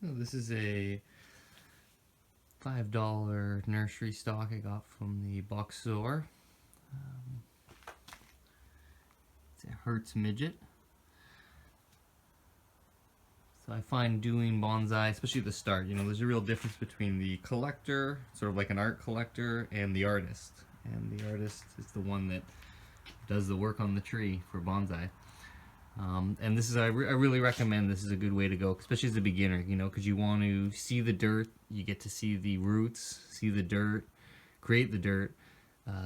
This is a $5 nursery stock I got from the box store. It's a Hertz midget. So I find doing bonsai, especially at the start, there's a real difference between the collector, sort of like an art collector, and the artist. And the artist is the one that does the work on the tree for bonsai. And this is, I really recommend this is a good way to go, especially as a beginner, because you want to see the dirt, you get to see the roots, see the dirt, create the dirt,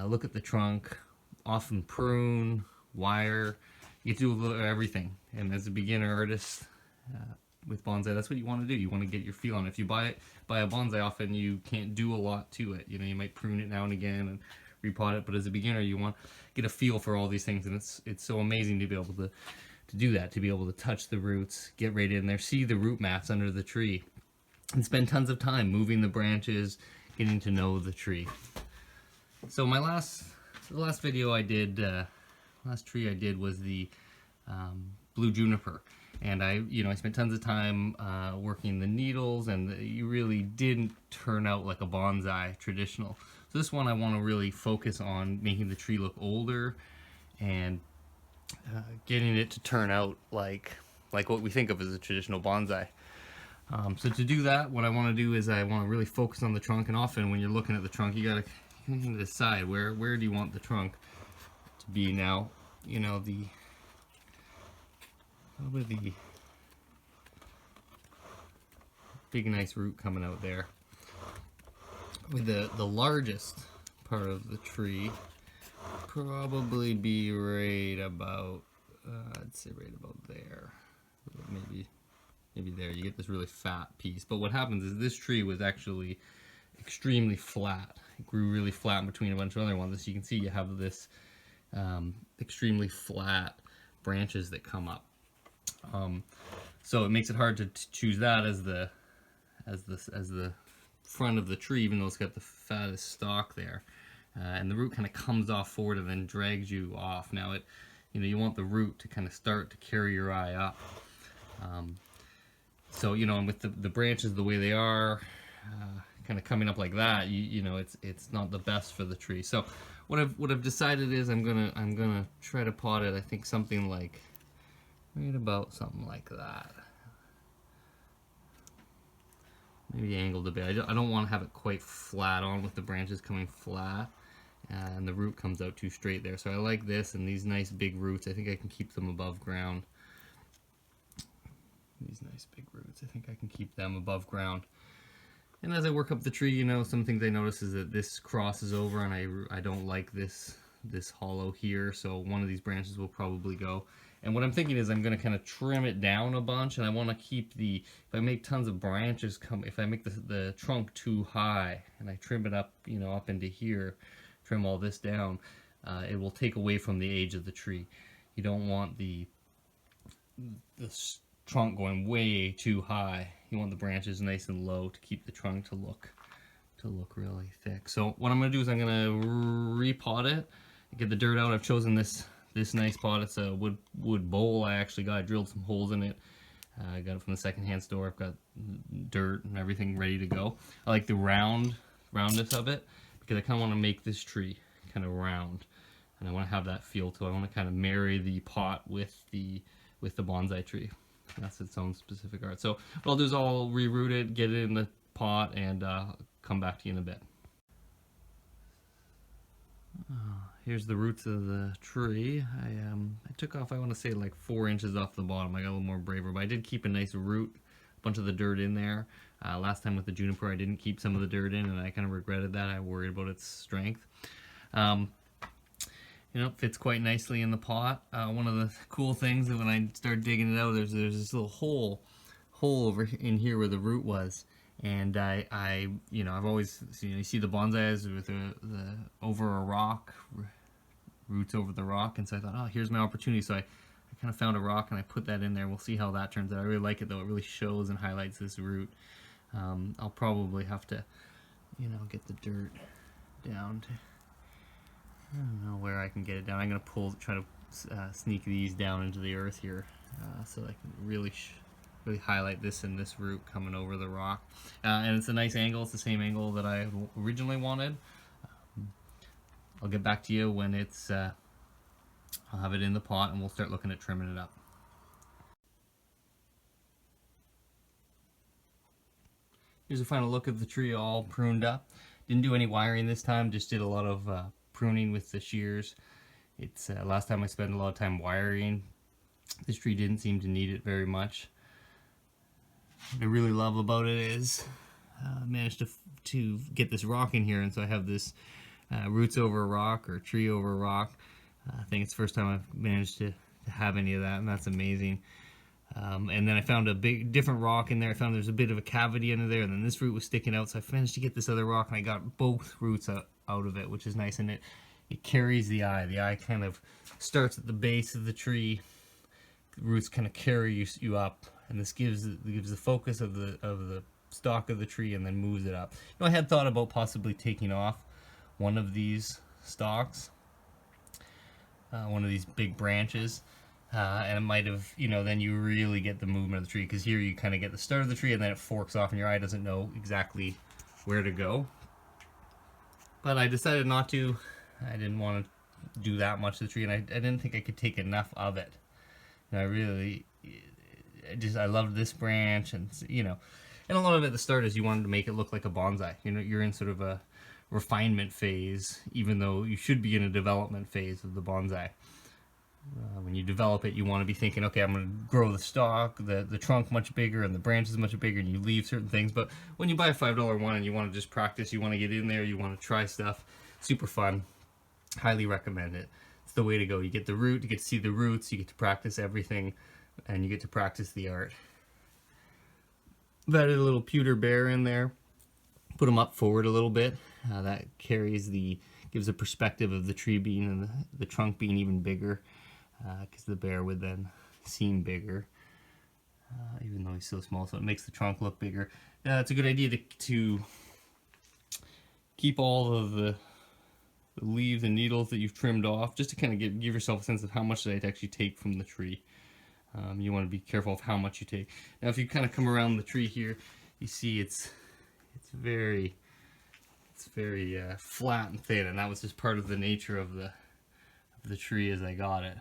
look at the trunk, often prune, wire, you get to do a little of everything. And as a beginner artist with bonsai, that's what you want to do. You want to get your feel on it. If you buy a bonsai, often you can't do a lot to it. You might prune it now and again and repot it, but as a beginner, you want to get a feel for all these things, and it's so amazing to be able to do that, to be able to touch the roots, get right in there, see the root mats under the tree, and spend tons of time moving the branches, getting to know the tree. So the last video I did, last tree I did was the blue juniper, and I spent tons of time working the needles, and you really didn't turn out like a bonsai traditional. So this one I want to really focus on making the tree look older and getting it to turn out like what we think of as a traditional bonsai. So to do that, what I want to do is I want to really focus on the trunk, and often when you're looking at the trunk, you gotta decide where do you want the trunk to be. Now, probably the big nice root coming out there. With the largest part of the tree probably be right about, I'd say right about there, maybe there. You get this really fat piece, but what happens is this tree was actually extremely flat. It grew really flat in between a bunch of other ones. As you can see, you have this extremely flat branches that come up. So it makes it hard to choose that as the front of the tree, even though it's got the fattest stalk there. And the root kind of comes off forward and then drags you off. Now you want the root to kind of start to carry your eye up. So and with the branches the way they are, kind of coming up like that, it's not the best for the tree. So what I've decided is I'm gonna try to pot it. I think something like right about something like that. Maybe angled a bit. I don't want to have it quite flat on with the branches coming flat. And the root comes out too straight there. So I like this, and these nice big roots, I think I can keep them above ground. These nice big roots, I think I can keep them above ground. And as I work up the tree, some things I notice is that this crosses over, and I don't like this hollow here, so one of these branches will probably go. And what I'm thinking is I'm going to kind of trim it down a bunch, and I want to keep if I make tons of branches if I make the trunk too high, and I trim it up, up into here, trim all this down, it will take away from the age of the tree. You don't want the trunk going way too high. You want the branches nice and low to keep the trunk to look really thick. So what I'm going to do is I'm going to repot it, get the dirt out. I've chosen this nice pot. It's a wood bowl. I drilled some holes in it. I got it from the secondhand store. I've got dirt and everything ready to go. I like the roundness of it, because I kind of want to make this tree kind of round, and I want to have that feel too. I want to kind of marry the pot with the bonsai tree. That's its own specific art. So what I'll do is I'll reroot it, get it in the pot, and come back to you in a bit. Here's the roots of the tree. I took off, I want to say, like 4 inches off the bottom. I got a little more braver, but I did keep a nice root, a bunch of the dirt in there. Last time with the juniper, I didn't keep some of the dirt in, and I kind of regretted that. I worried about its strength. It fits quite nicely in the pot. One of the cool things that when I started digging it out, there's this little hole over in here where the root was. And I've always you see the bonsais with the over a rock, roots over the rock, and so I thought, oh, here's my opportunity. So I kind of found a rock and I put that in there. We'll see how that turns out. I really like it though. It really shows and highlights this root. I'll probably have to, get the dirt down to, I don't know where I can get it down. I'm gonna try to sneak these down into the earth here, so I can really really highlight this and this root coming over the rock. And it's a nice angle. It's the same angle that I originally wanted. I'll get back to you when it's, I'll have it in the pot and we'll start looking at trimming it up. Here's a final look of the tree all pruned up. Didn't do any wiring this time, just did a lot of pruning with the shears. It's last time I spent a lot of time wiring. This tree didn't seem to need it very much. What I really love about it is I managed to get this rock in here, and so I have this roots over a rock or tree over a rock. I think it's the first time I've managed to have any of that, and that's amazing. And then I found a different rock in there. I found there's a bit of a cavity under there, and then this root was sticking out, so I managed to get this other rock, and I got both roots out of it, which is nice, and it carries the eye. The eye kind of starts at the base of the tree. The roots kind of carry you up, and this gives the focus of the stalk of the tree, and then moves it up. You know, I had thought about possibly taking off one of these stalks, one of these big branches, and it might have, you know, then you really get the movement of the tree, because here you kind of get the start of the tree and then it forks off and your eye doesn't know exactly where to go. But I decided not to. I didn't want to do that much to the tree, and I didn't think I could take enough of it. And I loved this branch, and you know, and a lot of it at the start is you wanted to make it look like a bonsai. You know, you're in sort of a refinement phase, even though you should be in a development phase of the bonsai. When you develop it, you want to be thinking, okay, I'm going to grow the stalk, the trunk much bigger, and the branches much bigger, and you leave certain things. But when you buy a $5 one and you want to just practice, you want to get in there, you want to try stuff, super fun. Highly recommend it. It's the way to go. You get the root, you get to see the roots, you get to practice everything, and you get to practice the art. I've added a little pewter bear in there. Put them up forward a little bit. That gives a perspective of the tree being and the trunk being even bigger, because the bear would then seem bigger, even though he's so small, so it makes the trunk look bigger. It's a good idea to keep all of the leaves and needles that you've trimmed off, just to kind of give yourself a sense of how much did I actually take from the tree. You want to be careful of how much you take. Now if you kind of come around the tree here, you see it's very flat and thin, and that was just part of the nature of the tree as I got it.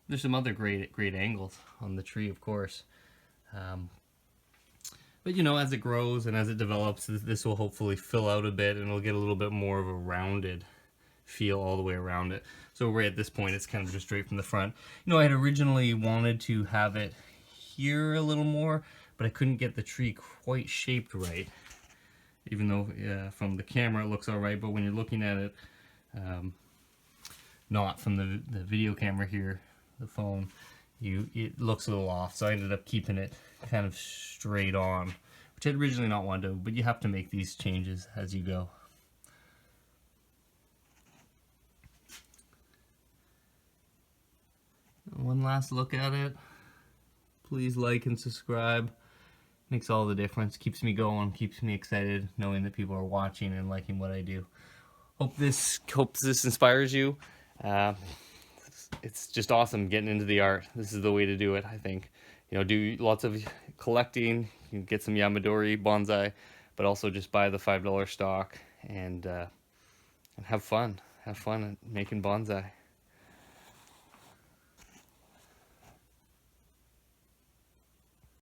There's some other great angles on the tree, of course, but you know, as it grows and as it develops, this will hopefully fill out a bit, and it'll get a little bit more of a rounded feel all the way around it. So right at this point, it's kind of just straight from the front. You know, I had originally wanted to have it here a little more, but I couldn't get the tree quite shaped right. Even though from the camera it looks all right, but when you're looking at it, not from the video camera here, the phone, it looks a little off. So I ended up keeping it kind of straight on, which I'd originally not wanted to, but you have to make these changes as you go. One last look at it. Please like and subscribe. Makes all the difference. Keeps me going, keeps me excited, knowing that people are watching and liking what I do. Hope this inspires you. It's just awesome getting into the art. This is the way to do it, I think. You know, do lots of collecting. You can get some Yamadori bonsai, but also just buy the $5 stock and have fun. Have fun making bonsai.